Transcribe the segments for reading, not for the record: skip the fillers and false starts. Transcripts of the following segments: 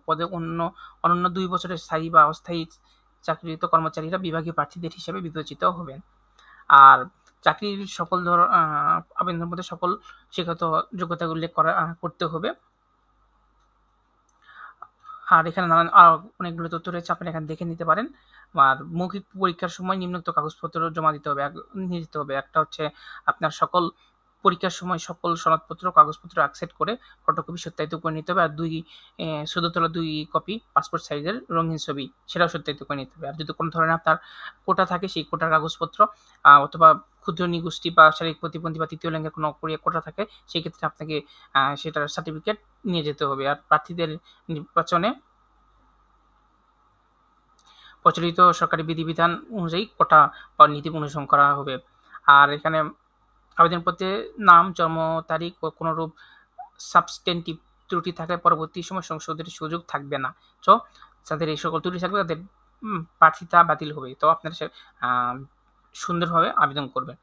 পদে অনন্য 2 বছরের স্থায়ী বা অস্থায়ী চাকরিরত কর্মচারীরা বিভাগীয় প্রার্থীদের হিসেবে বিবেচিত হবেন। আর চাকরির সকল আবেদনের মধ্যে সকল শিক্ষাগত যোগ্যতা উল্লেখ করতে হবে। আর এখানে নানান অনেকগুলো তথ্য রয়েছে, আপনারা এখানে দেখে নিতে পারেন। আর মৌখিক পরীক্ষার সময় নিম্নোক্ত কাগজপত্র জমা দিতে হবে, নিয়ে যেতে হবে। একটা হচ্ছে আপনার সকল পরীক্ষার সময় সকল সনদপত্র কাগজপত্র অ্যাকসেপ্ট করে ফটোকপি সত্যায়িত করে নিতে হবে। আর শুধু তোলা 2 কপি পাসপোর্ট সাইজের রঙিন ছবি, সেটাও সত্যায়িত করে নিতে হবে। আর যদি কোনো ধরনের আপনার কোটা থাকে সেই কোটার কাগজপত্র, অথবা ক্ষুদ্র নিগোষ্ঠী বা শারীরিক প্রতিবন্ধী বা তৃতীয় লিঙ্গের কোনো কোটা থাকে, সেই ক্ষেত্রে আপনাকে সেটার সার্টিফিকেট নিয়ে যেতে হবে। আর প্রার্থীদের নির্বাচনে প্রচলিত সরকারি বিধিবিধান অনুযায়ী কোটা বা নীতি অনুসরণ করা হবে। আর এখানে আবেদনপত্রে নাম, জন্ম তারিখ ও কোনোরূপ সাবস্টেন্টিভ ত্রুটি থাকায় পরবর্তী সময় সংশোধনের সুযোগ থাকবে না। তো যাদের এই সকল ত্রুটি থাকবে তাদের প্রার্থিতা বাতিল হবে। তো আপনারা সুন্দরভাবে আবেদন করবেন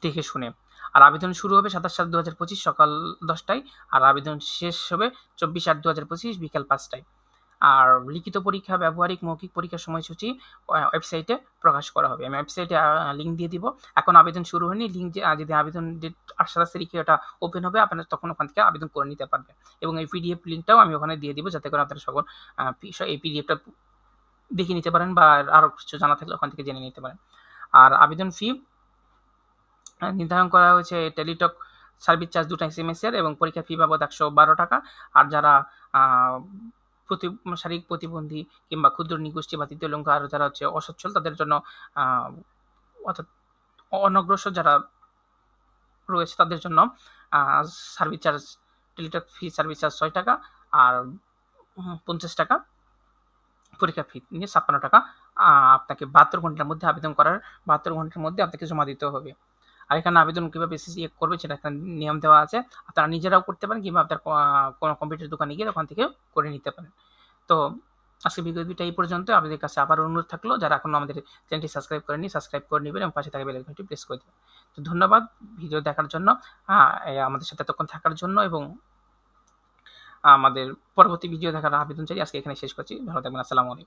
দেখে শুনে। আর আবেদন শুরু হবে 27/7/2025 সকাল 10টায়, আর আবেদন শেষ হবে 24/8/2025 বিকাল 5টায়। আর লিখিত পরীক্ষা, ব্যবহারিক মৌখিক পরীক্ষার সময়সূচি ওয়েবসাইটে প্রকাশ করা হবে। আমি ওয়েবসাইটে লিঙ্ক দিয়ে দিব। এখন আবেদন শুরু হয়নি, লিঙ্ক যদি আবেদন ডেট 27 তারিখে ওটা ওপেন হবে, আপনারা তখন ওখান থেকে আবেদন করে নিতে পারবেন। এবং এই পিডিএফ লিঙ্কটাও আমি ওখানে দিয়ে দিব, যাতে করে আপনারা সকল এই পিডিএফটা দেখে নিতে পারেন, বা আরও কিছু জানা থাকলে ওখান থেকে জেনে নিতে পারেন। আর আবেদন ফি নির্ধারণ করা হয়েছে টেলিটক সার্ভিস চার্জ 2টা SMS এর, এবং পরীক্ষার ফি বাবদ 112 টাকা। আর যারা শারীরিক প্রতিবন্ধী কিংবা ক্ষুদ্র নিগোষ্ঠী বা তৃতীয় লিঙ্গ, আর যারা হচ্ছে অসচ্ছল, তাদের জন্য অর্থাৎ অনগ্রসর যারা রয়েছে তাদের জন্য সার্ভিস চার্জ, টেলিটক ফি সার্ভিস চার্জ 6 টাকা, আর 50 টাকা পরীক্ষা ফি নিয়ে 56 টাকা আপনাকে 72 ঘন্টার মধ্যে আবেদন করার 72 ঘন্টার মধ্যে আপনাকে জমা দিতে হবে। আর এখানে আবেদন কীভাবে করবে সেটা একটা নিয়ম দেওয়া আছে। আপনারা নিজেরাও করতে পারেন, কিংবা আপনার কোনো কম্পিউটার দোকানে গিয়ে ওখান থেকে করে নিতে পারেন। তো আজকে ভিডিওটা এই পর্যন্ত। আপনাদের কাছে আবার অনুরোধ থাকলো, যারা এখনো আমাদের চ্যানেলটি সাবস্ক্রাইব করেনি, সাবস্ক্রাইব করে নেবেন এবং পাশে থাকা বেল আইকনটি প্রেস করে দেবেন। তো ধন্যবাদ ভিডিও দেখার জন্য, আমাদের সাথে এতক্ষণ থাকার জন্য, এবং আমাদের পরবর্তী ভিডিও দেখার আবেদন চাই। আজকে এখানে শেষ করছি। ভালো থাকবেন। আসসালামু আলাইকুম।